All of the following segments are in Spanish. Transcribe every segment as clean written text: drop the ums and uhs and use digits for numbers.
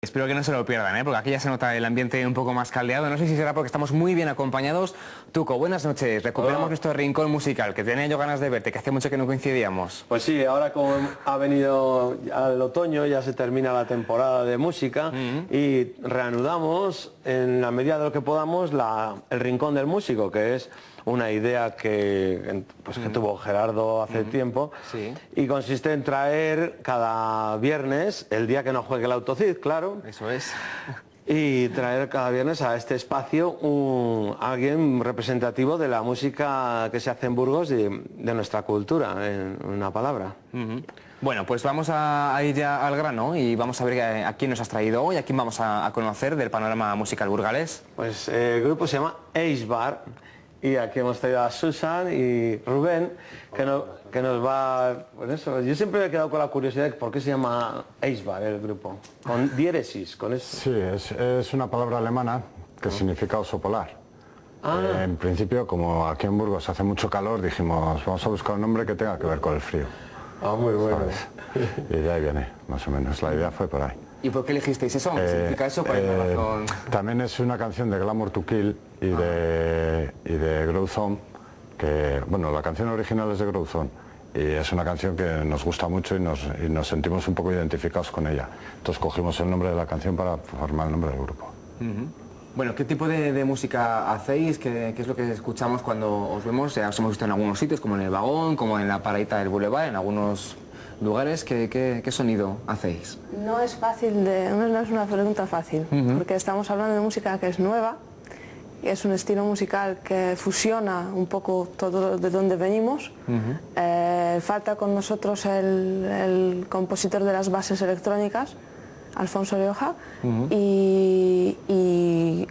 Espero que no se lo pierdan, porque aquí ya se nota el ambiente un poco más caldeado. No sé si será porque estamos muy bien acompañados. Tuco, buenas noches. Recuperamos nuestro rincón musical, que tenía yo ganas de verte, que hace mucho que no coincidíamos. Pues sí, ahora como ha venido al otoño, ya se termina la temporada de música y reanudamos en la medida de lo que podamos el Rincón del Músico, que es una idea que tuvo Gerardo hace tiempo, y consiste en traer cada viernes, el día que no juegue el Autocid, claro. Eso es. Y traer cada viernes a este espacio alguien representativo de la música que se hace en Burgos y de nuestra cultura, en una palabra. Bueno, pues vamos a ir ya al grano y vamos a ver a quién nos has traído hoy, a quién vamos a conocer del panorama musical burgalés. Pues el grupo se llama Eisbar y aquí hemos traído a Susan y Rubén, que nos va... Pues eso, yo siempre me he quedado con la curiosidad de por qué se llama Eisbar el grupo, con diéresis, con eso. Sí, es una palabra alemana que significa oso polar. En principio, como aquí en Burgos hace mucho calor, dijimos, vamos a buscar un nombre que tenga que ver con el frío. Muy bueno. ¿Sabes? Y de ahí viene, más o menos, la idea fue por ahí. ¿Y por qué elegisteis eso? ¿Qué significa eso? ¿Cuál es la razón? También es una canción de Glamour to Kill y de Growthorne, que, bueno, la canción original es de Growthorne y es una canción que nos gusta mucho y nos sentimos un poco identificados con ella. Entonces cogimos el nombre de la canción para formar el nombre del grupo. Bueno, ¿qué tipo de música hacéis? ¿Qué es lo que escuchamos cuando os vemos? Ya os hemos visto en algunos sitios, como en el vagón, como en la paradita del Boulevard, en algunos lugares. ¿Qué sonido hacéis? No es fácil, no es una pregunta fácil, porque estamos hablando de música que es nueva, es un estilo musical que fusiona un poco todo de donde venimos. Falta con nosotros el compositor de las bases electrónicas, Alfonso Rioja, y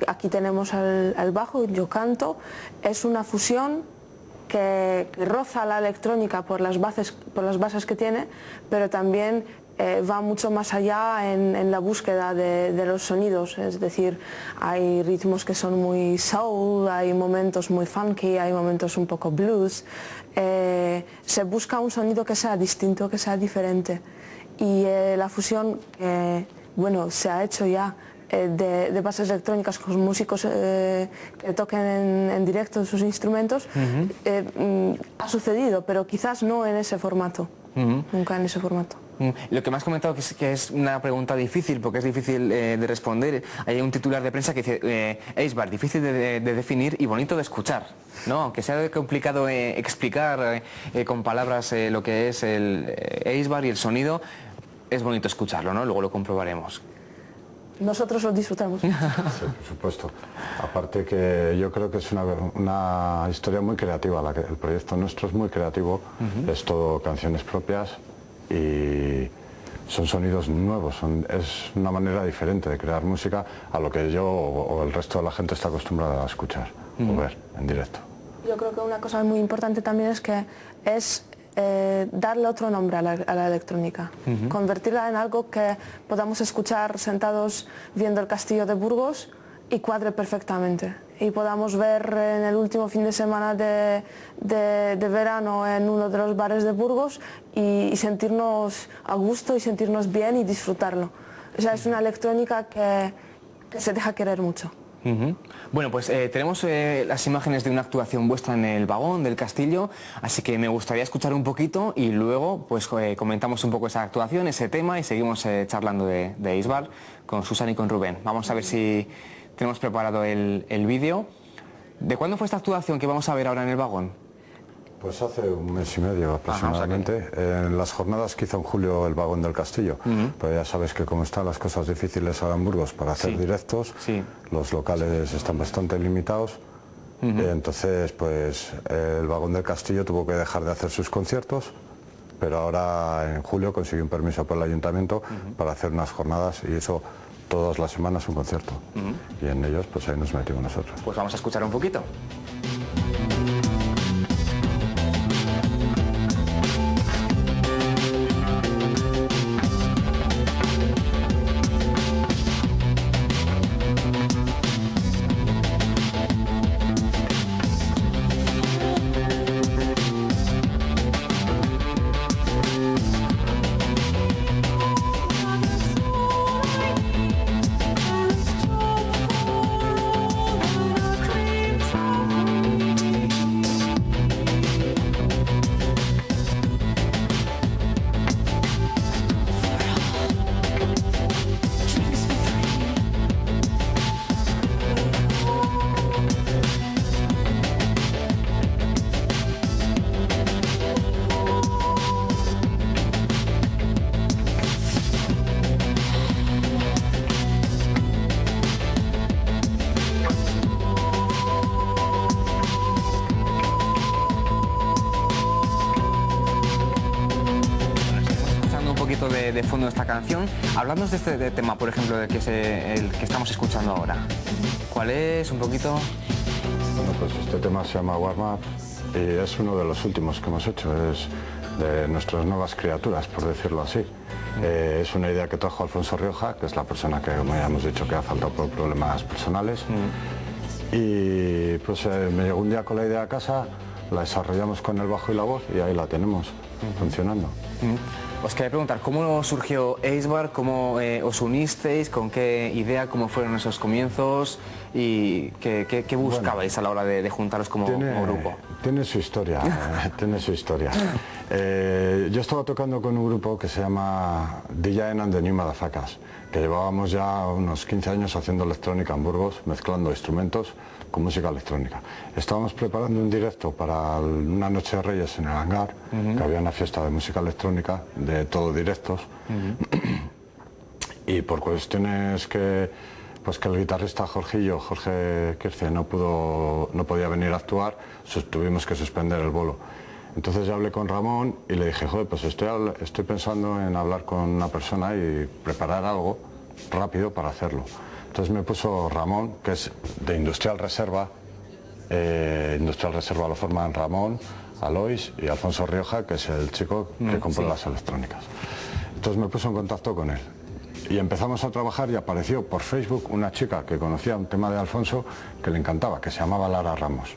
aquí tenemos al bajo, yo canto. Es una fusión que roza la electrónica por las bases que tiene, pero también va mucho más allá en la búsqueda de los sonidos. Es decir, hay ritmos que son muy soul, hay momentos muy funky, hay momentos un poco blues. Se busca un sonido que sea distinto, que sea diferente. Y la fusión, bueno, se ha hecho ya de bases electrónicas con músicos que toquen en directo sus instrumentos, ha sucedido, pero quizás no en ese formato, nunca en ese formato. Lo que me has comentado que es una pregunta difícil, porque es difícil de responder. Hay un titular de prensa que dice Eisbar, difícil de definir y bonito de escuchar, ¿no? Aunque sea complicado explicar con palabras lo que es el Eisbar y el sonido, es bonito escucharlo, ¿no? Luego lo comprobaremos. Nosotros lo disfrutamos. Sí, por supuesto. Aparte que yo creo que es una historia muy creativa. El proyecto nuestro es muy creativo, es todo canciones propias y son sonidos nuevos, es una manera diferente de crear música a lo que yo o el resto de la gente está acostumbrada a escuchar o ver en directo. Yo creo que una cosa muy importante también es que darle otro nombre a la electrónica, convertirla en algo que podamos escuchar sentados viendo el castillo de Burgos y cuadre perfectamente, y podamos ver en el último fin de semana de verano en uno de los bares de Burgos y sentirnos a gusto y sentirnos bien y disfrutarlo. O sea, es una electrónica que se deja querer mucho. Bueno, pues tenemos las imágenes de una actuación vuestra en el vagón del castillo, así que me gustaría escuchar un poquito y luego pues comentamos un poco esa actuación, ese tema, y seguimos charlando de Eisbar con Susan y con Rubén. Vamos a ver si tenemos preparado el vídeo. ¿De cuándo fue esta actuación que vamos a ver ahora en el vagón? Pues hace un mes y medio aproximadamente, en las jornadas que hizo en julio el vagón del castillo. Pero ya sabes que como están las cosas difíciles ahora en Burgos para hacer directos, los locales están bastante limitados, entonces pues el vagón del castillo tuvo que dejar de hacer sus conciertos, pero ahora en julio consiguió un permiso por el ayuntamiento para hacer unas jornadas, y eso todas las semanas un concierto, y en ellos pues ahí nos metimos nosotros. Pues vamos a escuchar un poquito. de fondo de esta canción. Hablándonos de este tema, por ejemplo, de que es el que estamos escuchando ahora. ¿Cuál es? Un poquito... Bueno, pues este tema se llama Warm Up y es uno de los últimos que hemos hecho, es de nuestras nuevas criaturas, por decirlo así. Es una idea que trajo Alfonso Rioja, que es la persona que, como ya hemos dicho, que ha faltado por problemas personales. Y pues me llegó un día con la idea a casa, la desarrollamos con el bajo y la voz y ahí la tenemos funcionando. Os quería preguntar, ¿cómo surgió Eisbar? ¿Cómo os unisteis? ¿Con qué idea? ¿Cómo fueron esos comienzos? ¿Y qué buscabais a la hora de juntaros como grupo? Tiene su historia, tiene su historia. Yo estaba tocando con un grupo que se llama DJ and the New Motherfuckers, que llevábamos ya unos 15 años haciendo electrónica en Burgos, mezclando instrumentos con música electrónica. Estábamos preparando un directo para una noche de Reyes en el hangar, que había una fiesta de música electrónica, de todo directos, y por cuestiones que el guitarrista Jorge Kirce no podía venir a actuar, tuvimos que suspender el bolo. Entonces ya hablé con Ramón y le dije, joder, pues estoy pensando en hablar con una persona y preparar algo rápido para hacerlo. Entonces me puso Ramón, que es de Industrial Reserva. Industrial Reserva lo forman Ramón, Alois y Alfonso Rioja, que es el chico que compone las electrónicas. Entonces me puso en contacto con él. Y empezamos a trabajar y apareció por Facebook una chica que conocía un tema de Alfonso que le encantaba, que se llamaba Lara Ramos.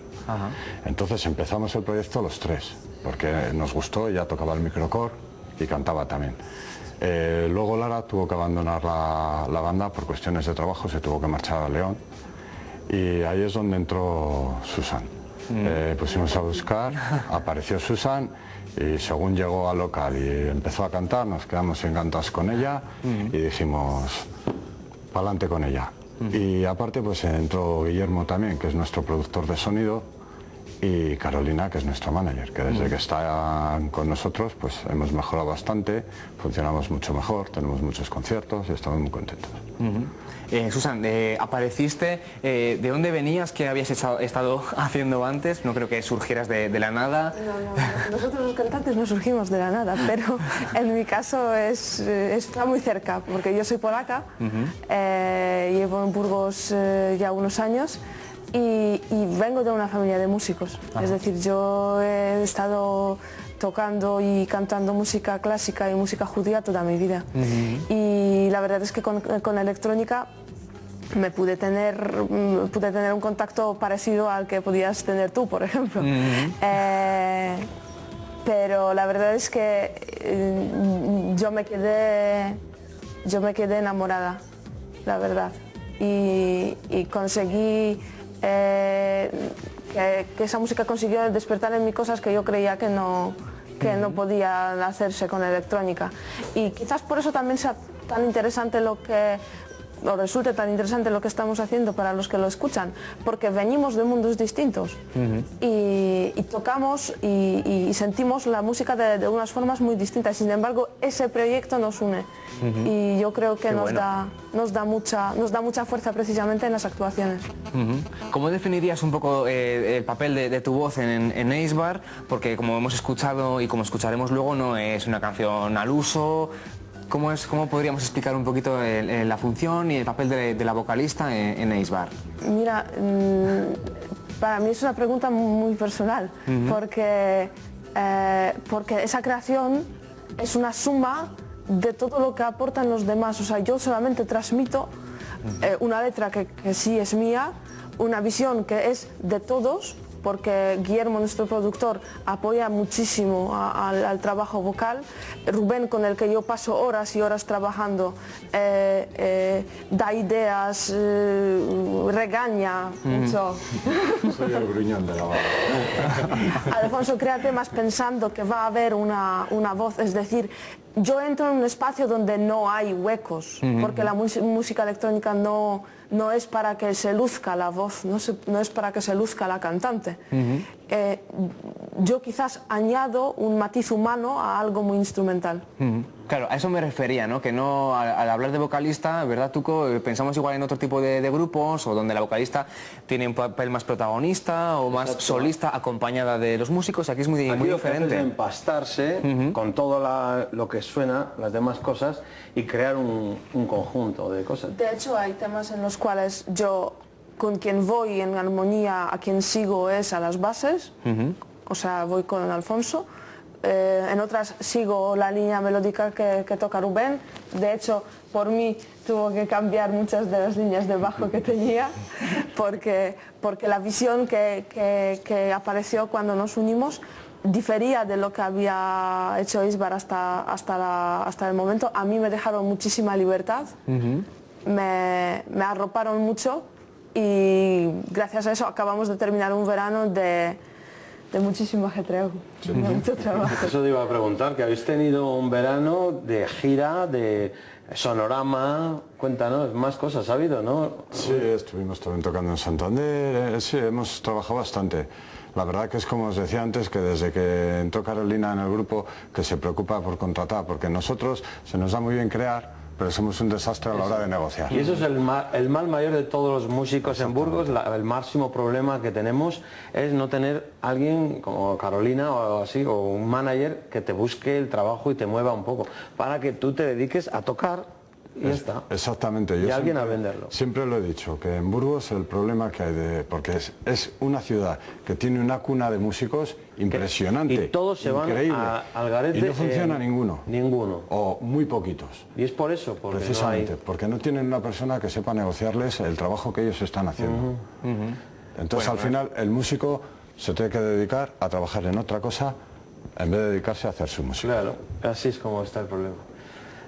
Entonces empezamos el proyecto los tres, porque nos gustó, ella tocaba el microcore y cantaba también. Luego Lara tuvo que abandonar la banda por cuestiones de trabajo, se tuvo que marchar a León y ahí es donde entró Susan. Pusimos a buscar, apareció Susan y según llegó al local y empezó a cantar, nos quedamos encantados con ella y dijimos, pa'lante con ella. Y aparte pues entró Guillermo también, que es nuestro productor de sonido, y Carolina, que es nuestra manager, que desde que está con nosotros pues hemos mejorado bastante, funcionamos mucho mejor, tenemos muchos conciertos y estamos muy contentos. Susan, apareciste, ¿de dónde venías? ¿Qué habías estado haciendo antes? No creo que surgieras de la nada. No, nosotros los cantantes no surgimos de la nada, pero en mi caso está muy cerca, porque yo soy polaca, llevo en Burgos ya unos años y vengo de una familia de músicos. Es decir, yo he estado tocando y cantando música clásica y música judía toda mi vida. Y la verdad es que con la electrónica pude tener un contacto parecido al que podías tener tú, por ejemplo. Pero la verdad es que yo me quedé enamorada, la verdad. Y conseguí que esa música consiguió despertar en mí cosas que yo creía que no podían hacerse con electrónica. Y quizás por eso también sea tan interesante resulte tan interesante lo que estamos haciendo para los que lo escuchan, porque venimos de mundos distintos y tocamos y sentimos la música de unas formas muy distintas. Sin embargo, ese proyecto nos une y yo creo que nos da mucha fuerza precisamente en las actuaciones. ¿Cómo definirías un poco el papel de tu voz en Eisbar? Porque como hemos escuchado y como escucharemos luego, no es una canción al uso. ¿Cómo podríamos explicar un poquito la función y el papel de la vocalista en Eisbar? Mira, para mí es una pregunta muy personal, porque esa creación es una suma de todo lo que aportan los demás. O sea, yo solamente transmito una letra que sí es mía, una visión que es de todos, porque Guillermo, nuestro productor, apoya muchísimo al trabajo vocal. Rubén, con el que yo paso horas y horas trabajando, da ideas, regaña mucho. Soy el gruñón de la banda. Alfonso crea temas pensando que va a haber una voz, es decir, yo entro en un espacio donde no hay huecos, porque la música electrónica no es para que se luzca la voz, no es para que se luzca la cantante. yo quizás añado un matiz humano a algo muy instrumental. Claro, a eso me refería, ¿no? Que no, al hablar de vocalista, ¿verdad, Tuco? Pensamos igual en otro tipo de grupos, o donde la vocalista tiene un papel más protagonista o más solista, acompañada de los músicos. Aquí es muy diferente. Es empastarse con todo lo que suena, las demás cosas, y crear un conjunto de cosas. De hecho, hay temas en los cuales yo, con quien voy en armonía, a quien sigo es a las bases, o sea, voy con Alfonso. En otras sigo la línea melódica que toca Rubén. De hecho, por mí tuvo que cambiar muchas de las líneas de bajo que tenía, porque la visión que apareció cuando nos unimos difería de lo que había hecho Isbar hasta el momento. A mí me dejaron muchísima libertad, me arroparon mucho, y gracias a eso acabamos de terminar un verano de muchísimo ajetreo, de mucho trabajo. Eso te iba a preguntar, que habéis tenido un verano de gira, de sonorama. Cuéntanos, más cosas ha habido, ¿no? Sí, estuvimos también tocando en Santander, sí, hemos trabajado bastante. La verdad que es como os decía antes, que desde que entró Carolina en el grupo, que se preocupa por contratar, porque nosotros se nos da muy bien crear, pero somos un desastre a la hora de negociar. Y eso es el mal mayor de todos los músicos en Burgos. El máximo problema que tenemos es no tener alguien como Carolina o así, o un manager que te busque el trabajo y te mueva un poco, para que tú te dediques a tocar y ya está. Exactamente. Y alguien a venderlo. Siempre lo he dicho, que en Burgos el problema que hay, porque es una ciudad que tiene una cuna de músicos impresionante, y todos se van al garete, y no funciona ninguno. Ninguno. O muy poquitos. Y es por eso, porque precisamente, no hay... porque no tienen una persona que sepa negociarles el trabajo que ellos están haciendo. Entonces, al final, el músico se tiene que dedicar a trabajar en otra cosa en vez de dedicarse a hacer su música. Claro, así es como está el problema.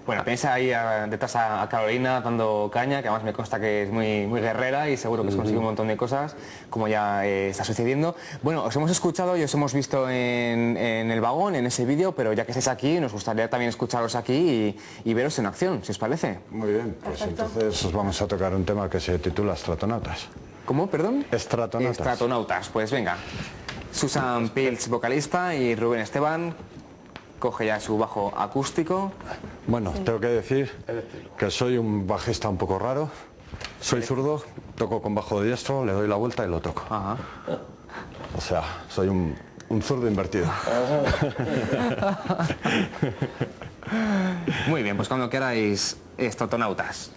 Bueno, piensa ahí detrás a Carolina dando caña, que además me consta que es muy guerrera y seguro que os consigue un montón de cosas, como ya está sucediendo. Bueno, os hemos escuchado y os hemos visto en el vagón, en ese vídeo, pero ya que estáis aquí, nos gustaría también escucharos aquí y veros en acción, si os parece. Muy bien, pues entonces os vamos a tocar un tema que se titula Estratonautas. ¿Cómo, perdón? Estratonautas. Estratonautas, pues venga. Susan Pils, vocalista, y Rubén Esteban coge ya su bajo acústico. Bueno, tengo que decir que soy un bajista un poco raro. Soy zurdo, toco con bajo diestro, le doy la vuelta y lo toco. Ajá. O sea, soy un zurdo invertido. Muy bien, pues cuando queráis, Estratonautas.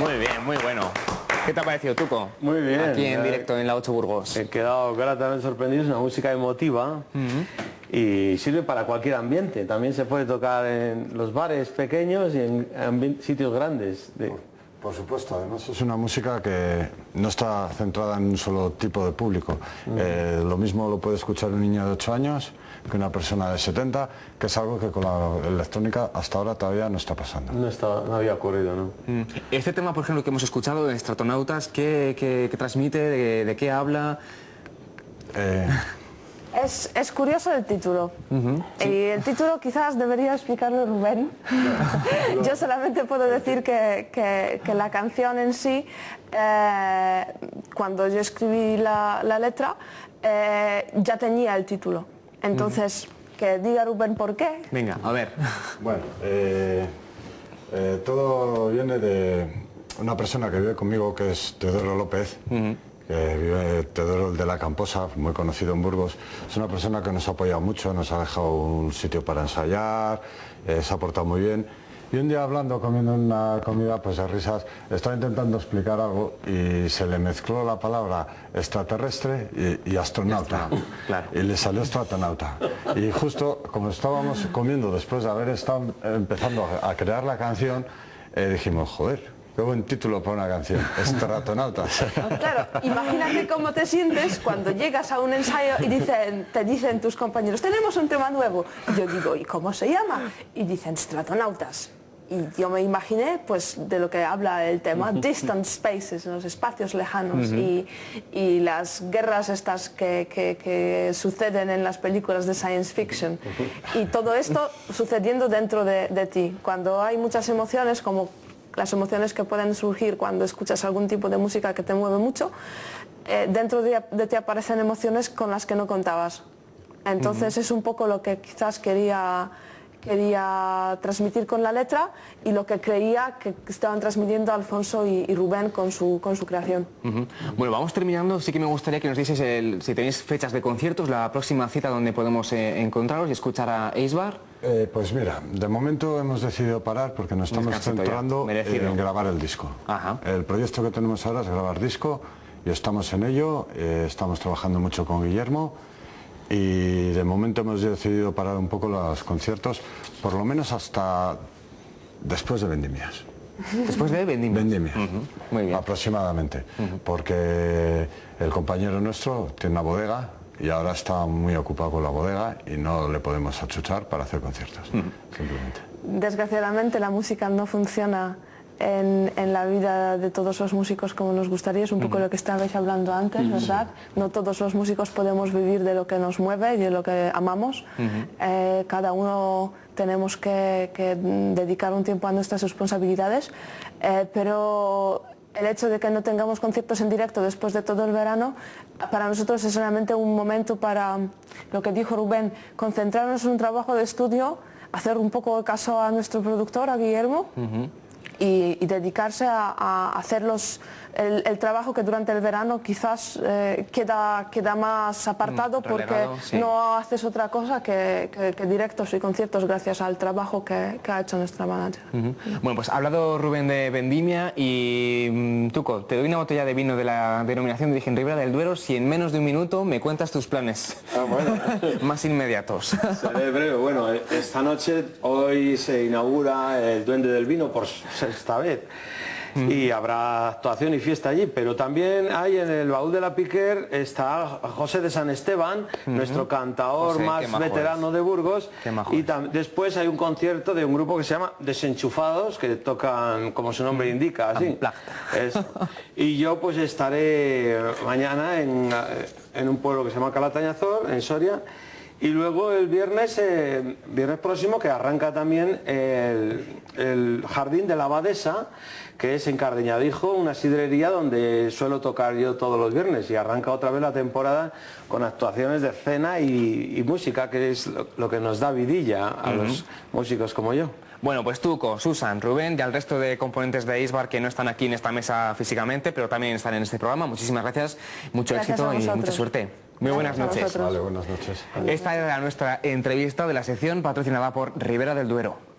Muy bien, muy bueno. ¿Qué te ha parecido, Tuco? Muy bien. Aquí en directo en la 8 Burgos. He quedado gratamente sorprendido, es una música emotiva y sirve para cualquier ambiente. También se puede tocar en los bares pequeños y en sitios grandes. Por supuesto, además es una música que no está centrada en un solo tipo de público. Lo mismo lo puede escuchar un niño de 8 años que una persona de 70, que es algo que con la electrónica hasta ahora todavía no está pasando. No había ocurrido, ¿no? Este tema, por ejemplo, que hemos escuchado en Estratonautas, ¿qué transmite? ¿De qué habla? Es curioso el título. Y el título quizás debería explicarlo Rubén. Yo solamente puedo decir que la canción en sí, cuando yo escribí la letra, ya tenía el título. Entonces, que diga Rubén por qué. Venga, a ver. Bueno, todo viene de una persona que vive conmigo, que es Teodoro López. Que vive Teodoro de la Camposa, muy conocido en Burgos. Es una persona que nos ha apoyado mucho, nos ha dejado un sitio para ensayar, se ha portado muy bien. Y un día hablando, comiendo una comida pues de risas, estaba intentando explicar algo y se le mezcló la palabra extraterrestre y astronauta. Claro. Y le salió estratonauta. Y justo como estábamos comiendo después de haber estado empezando a crear la canción, dijimos, joder, qué buen título para una canción, Estratonautas. Claro, imagínate cómo te sientes cuando llegas a un ensayo y te dicen tus compañeros, tenemos un tema nuevo. Y yo digo, ¿y cómo se llama? Y dicen, Estratonautas. Y yo me imaginé pues de lo que habla el tema, distant spaces, los espacios lejanos y las guerras estas que suceden en las películas de science fiction. Y todo esto sucediendo dentro de ti. Cuando hay muchas emociones, como las emociones que pueden surgir cuando escuchas algún tipo de música que te mueve mucho, dentro de ti aparecen emociones con las que no contabas. Entonces es un poco lo que quizás quería transmitir con la letra y lo que creía que estaban transmitiendo Alfonso y Rubén con su creación. Bueno, vamos terminando. Sí que me gustaría que nos dices si tenéis fechas de conciertos, la próxima cita donde podemos encontraros y escuchar a Eisbar. Pues mira, de momento hemos decidido parar porque nos estamos centrando en grabar el disco. El proyecto que tenemos ahora es grabar disco y estamos en ello, estamos trabajando mucho con Guillermo. Y de momento hemos decidido parar un poco los conciertos, por lo menos hasta después de Vendimias. Después de Vendimias. Vendimias, muy bien. Aproximadamente, porque el compañero nuestro tiene una bodega y ahora está muy ocupado con la bodega y no le podemos achuchar para hacer conciertos, simplemente. Desgraciadamente la música no funciona en la vida de todos los músicos como nos gustaría, es un poco lo que estabais hablando antes, ¿verdad? No todos los músicos podemos vivir de lo que nos mueve y de lo que amamos. Cada uno tenemos que dedicar un tiempo a nuestras responsabilidades, pero el hecho de que no tengamos conciertos en directo después de todo el verano, para nosotros es solamente un momento para, lo que dijo Rubén, concentrarnos en un trabajo de estudio, hacer un poco de caso a nuestro productor, a Guillermo, y dedicarse a hacer el trabajo que durante el verano quizás queda más apartado porque no haces otra cosa que directos y conciertos gracias al trabajo que ha hecho nuestra manager. Bueno, pues ha hablado Rubén de vendimia y Tuco, te doy una botella de vino de la denominación de origen Ribera del Duero si en menos de un minuto me cuentas tus planes más inmediatos. Seré breve. Bueno, esta noche, hoy se inaugura el Duende del Vino por sexta vez. Y habrá actuación y fiesta allí, pero también hay en el baúl de la Piquer está José de San Esteban, nuestro cantaor más veterano de Burgos, y después hay un concierto de un grupo que se llama Desenchufados, que tocan como su nombre indica, así. Y yo pues estaré mañana en un pueblo que se llama Calatañazor, en Soria. Y luego el viernes próximo, que arranca también el Jardín de la Abadesa, que es en Cardeñadijo, una sidrería donde suelo tocar yo todos los viernes, y arranca otra vez la temporada con actuaciones de cena y música, que es lo que nos da vidilla a los músicos como yo. Bueno, pues Tuco, Susan, Rubén y al resto de componentes de Eisbar que no están aquí en esta mesa físicamente, pero también están en este programa, muchísimas gracias, mucho éxito y mucha suerte. Muy buenas noches. Vale, buenas noches. Esta era nuestra entrevista de la sección patrocinada por Ribera del Duero.